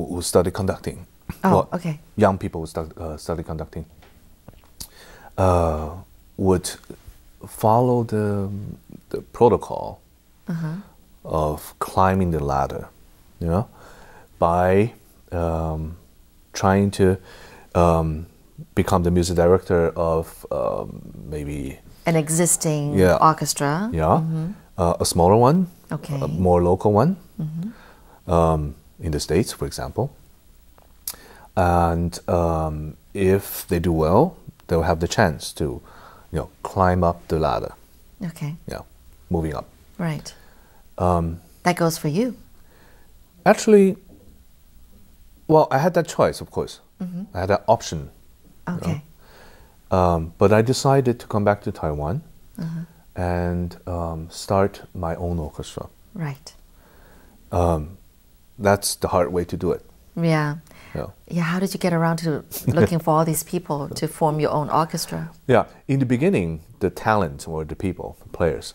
who study conducting. Oh, well, okay. Young people who study conducting would follow the protocol of climbing the ladder, by trying to become the music director of maybe an existing orchestra. Yeah, a smaller one, okay, a more local one, in the States, for example. And if they do well, they'll have the chance to, climb up the ladder. Okay. Yeah, moving up. Right. That goes for you. Actually, well, I had that choice, of course. I had that option. Okay. But I decided to come back to Taiwan and start my own orchestra. Right. That's the hard way to do it. Yeah. Yeah. How did you get around to looking for all these people to form your own orchestra? Yeah. In the beginning, the talent or the people, the players,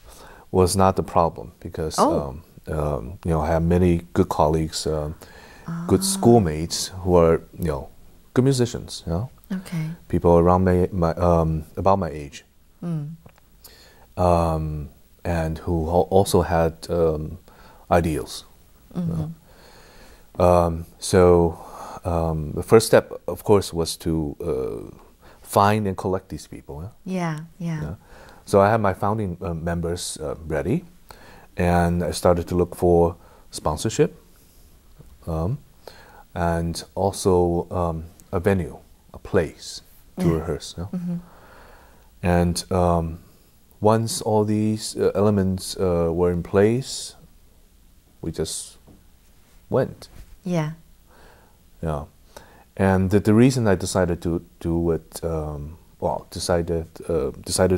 was not the problem because I have many good colleagues, good schoolmates who are good musicians. Okay. People around about my age, and who also had ideals. So the first step, of course, was to find and collect these people. Yeah. So I had my founding members ready, and I started to look for sponsorship, and also a venue, a place to rehearse. And once all these elements were in place, we just went. Yeah. Yeah. And the reason I decided to do it, decided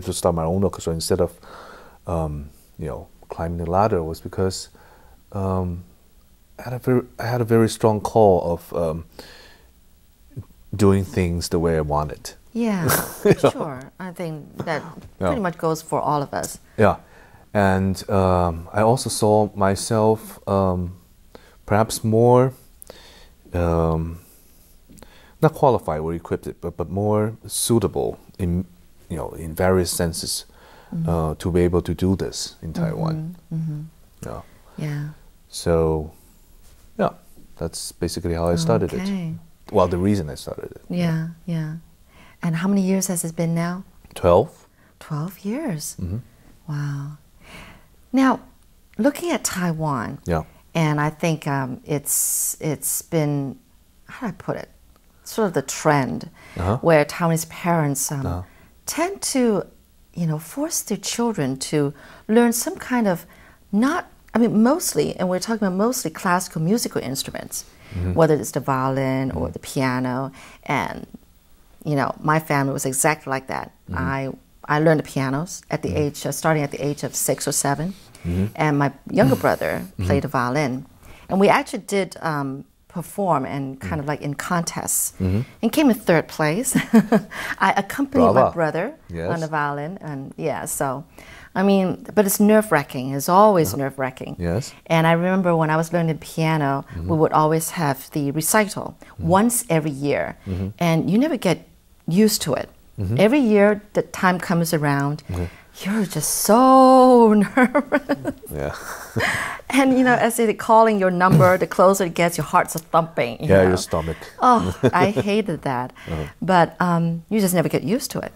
to start my own orchestra instead of, climbing the ladder was because I had a very strong call of doing things the way I wanted. Yeah, sure. I think that pretty much goes for all of us. Yeah. And I also saw myself perhaps more, not qualified or equipped, but more suitable in various senses to be able to do this in Taiwan. Yeah. So, that's basically how I started it. Well, the reason I started it. Yeah. And how many years has it been now? 12. 12 years. Wow. Now, looking at Taiwan, and I think it's been, how do I put it, sort of the trend where Taiwanese parents tend to, force their children to learn some kind of mostly, and we're talking about mostly classical musical instruments, whether it's the violin or the piano. And, my family was exactly like that. I learned the pianos at the age, starting at the age of 6 or 7. And my younger brother played the violin. And we actually did perform and kind of like in contests and came in 3rd place. I accompanied my brother on the violin. And but it's nerve-wracking. It's always nerve-wracking. Yes. And I remember when I was learning the piano, we would always have the recital once every year. And you never get used to it. Every year the time comes around, you're just so nervous. Yeah. And as they're calling your number, the closer it gets, your heart's thumping. Your stomach. Oh, I hated that. But you just never get used to it.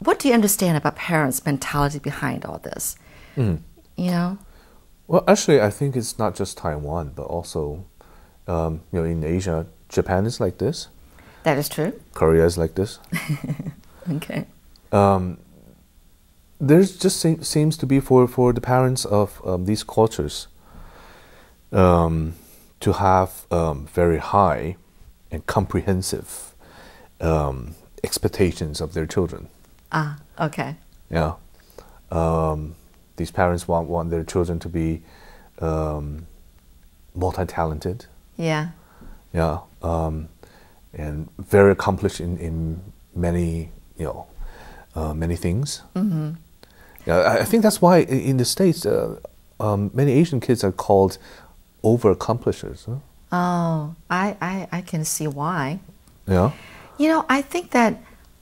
What do you understand about parents' mentality behind all this? Well, actually, I think it's not just Taiwan, but also, in Asia, Japan is like this. That is true. Korea is like this. Okay. There's just seems to be for the parents of these cultures to have very high and comprehensive expectations of their children. Okay. Yeah. These parents want their children to be multi-talented. Yeah. Yeah. And very accomplished in many, many things. Yeah, I think that's why in the States, many Asian kids are called, over-accomplishers. Huh? Oh, I can see why. Yeah. You know, I think that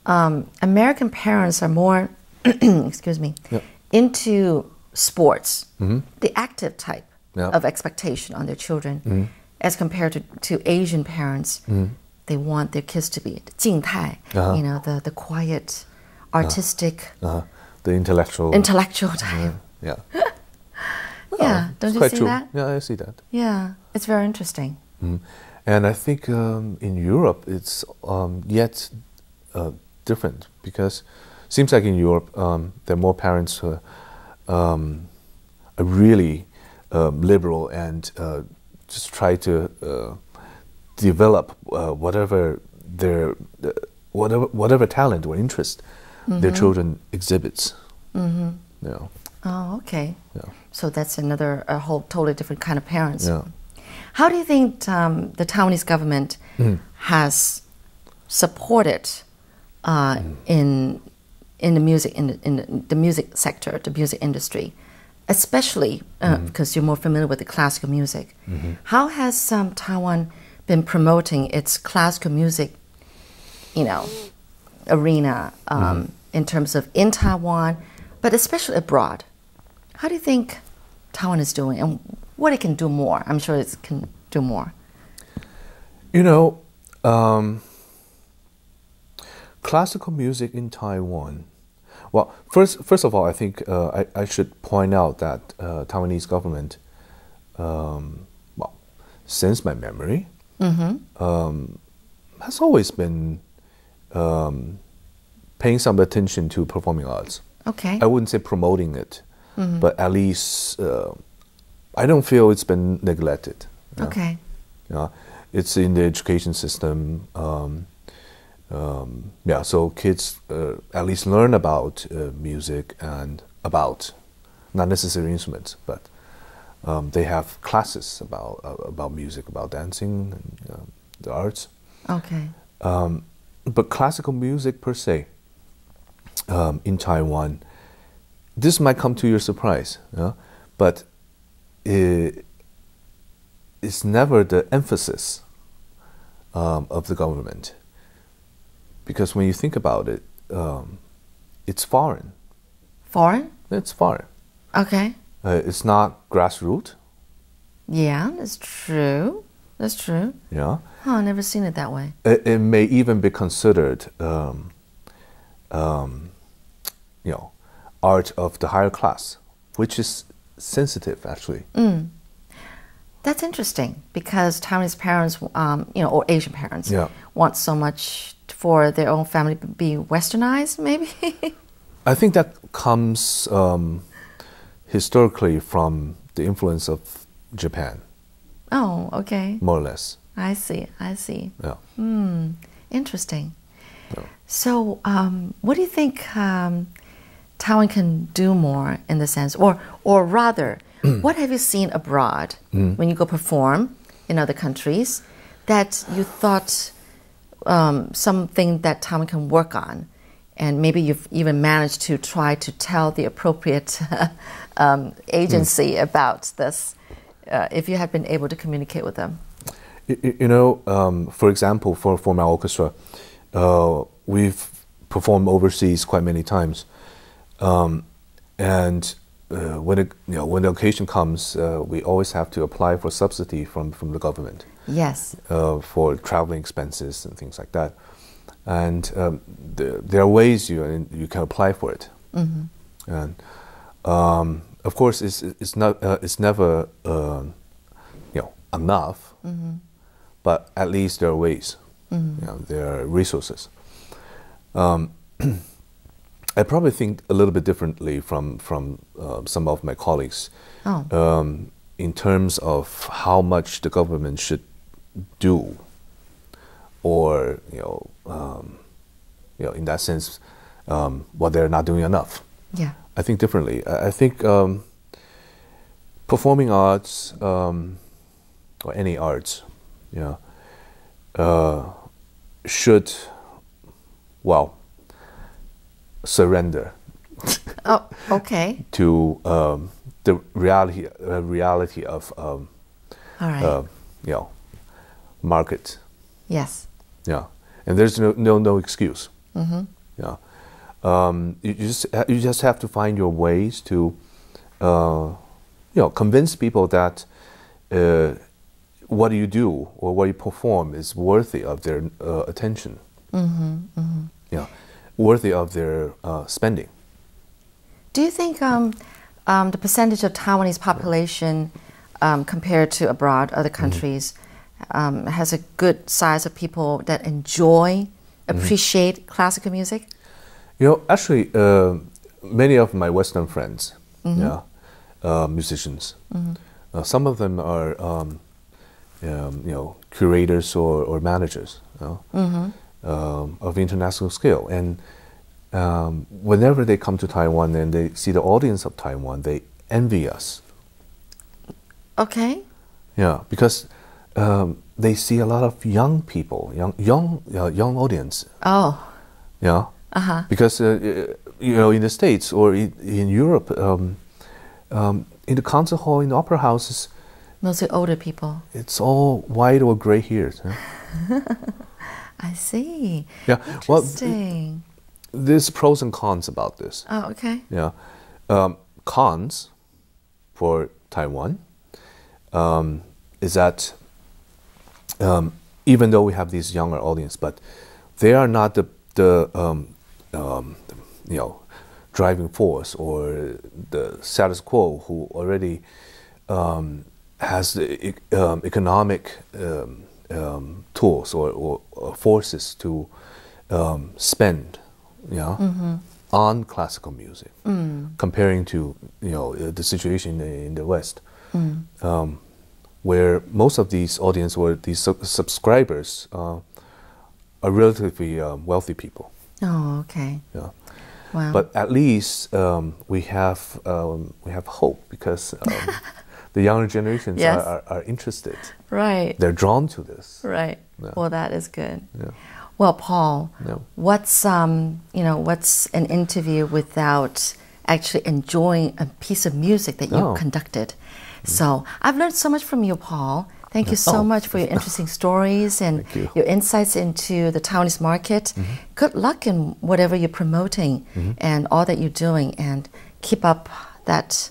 American parents are more, excuse me, into sports, the active type of expectation on their children, as compared to Asian parents. They want their kids to be 静态, you know, the quiet, artistic, the intellectual type. Yeah. Yeah, don't you see that? Yeah, I see that. Yeah, it's very interesting. And I think in Europe it's yet different, because it seems like in Europe there are more parents who are really liberal and just try to develop whatever talent or interest their children exhibits. Yeah. Oh, okay. Yeah. So that's a whole totally different kind of parents. Yeah. How do you think the Taiwanese government has supported in the music in the music sector, the music industry, especially because you're more familiar with the classical music? How has Taiwan been promoting its classical music, you know, arena in terms of in Taiwan, but especially abroad? How do you think Taiwan is doing, and what it can do more? I'm sure it can do more. You know, classical music in Taiwan. Well, first of all, I think I should point out that Taiwanese government, well, since my memory, has always been paying some attention to performing arts. Okay. I wouldn't say promoting it, but at least I don't feel it's been neglected. Yeah? Okay. Yeah, it's in the education system. Yeah, so kids at least learn about music and about, not necessarily instruments, but they have classes about music, about dancing, and the arts. Okay. But classical music per se in Taiwan, this might come to your surprise, but it's never the emphasis of the government. Because when you think about it, it's foreign. Foreign? It's foreign. Okay. It's not grassroots. Yeah, that's true. That's true. Yeah. Oh, I've never seen it that way. It may even be considered, you know, art of the higher class, which is sensitive, actually. That's interesting, because Taiwanese parents, you know, or Asian parents, want so much for their own family to be westernized, maybe? I think that comes historically from the influence of Japan. Oh, okay. More or less. I see. Yeah. Interesting. Yeah. So, what do you think Taiwan can do more in the sense, or rather, what have you seen abroad when you go perform in other countries that you thought something that Taiwan can work on, and maybe you've even managed to try to tell the appropriate agency about this, if you had been able to communicate with them? You know, for example, for my orchestra, we've performed overseas quite many times, and when the occasion comes, we always have to apply for subsidy from the government. Yes. For traveling expenses and things like that, and there are ways you can apply for it, and of course it's never enough, but at least there are ways, there are resources. I probably think a little bit differently from some of my colleagues in terms of how much the government should do, or in that sense, what they're not doing enough. Yeah, I think differently. I think performing arts or any arts, should surrender. Oh, okay. To the reality of All right. Market. Yes. Yeah, and there's no excuse. Mm-hmm. Yeah, you just have to find your ways to, convince people that what you do or what you perform is worthy of their attention. Mm-hmm. Mm-hmm. Yeah, worthy of their spending. Do you think the percentage of Taiwanese population compared to abroad, other countries, has a good size of people that enjoy, appreciate classical music? Actually, many of my Western friends, musicians, some of them are, curators or managers of international scale. And whenever they come to Taiwan and they see the audience of Taiwan, they envy us. Okay. Yeah, because they see a lot of young people, young audience. Oh. Yeah. Uh-huh. Because in the States or in Europe, in the concert hall, in the opera houses, mostly older people. It's all white or gray hairs. Huh? I see. Yeah. Interesting. Well, there's pros and cons about this. Oh, okay. Yeah. Cons for Taiwan is that even though we have these younger audience, but they are not the driving force or the status quo who already has the economic tools or forces to spend, on classical music, comparing to the situation in the West, where most of these audience or these subscribers are relatively wealthy people. Oh, okay. Yeah. Wow. But at least we have hope because the younger generations are interested. Right. They're drawn to this. Right. Yeah. Well, that is good. Yeah. Well, Paul, Yeah. what's what's an interview without actually enjoying a piece of music that you conducted? So I've learned so much from you, Paul. Thank you so much for your interesting stories and your insights into the Taiwanese market. Good luck in whatever you're promoting and all that you're doing, and keep up that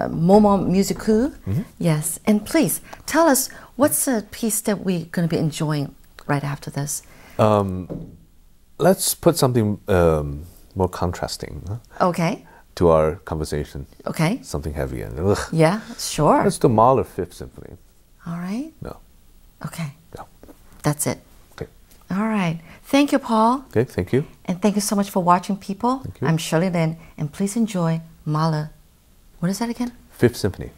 moment Musicaux. Yes, and please tell us what's a piece that we're going to be enjoying right after this. Let's put something more contrasting. Okay. To our conversation. Okay. Something heavy and yeah, sure. Let's do Mahler Fifth Symphony. All right. No. Okay. Yeah. That's it. Okay. All right. Thank you, Paul. Okay, thank you. And thank you so much for watching, people. Thank you. I'm Shirley Lin, and please enjoy Mahler. What is that again? Fifth Symphony.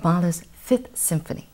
Mahler's Fifth Symphony.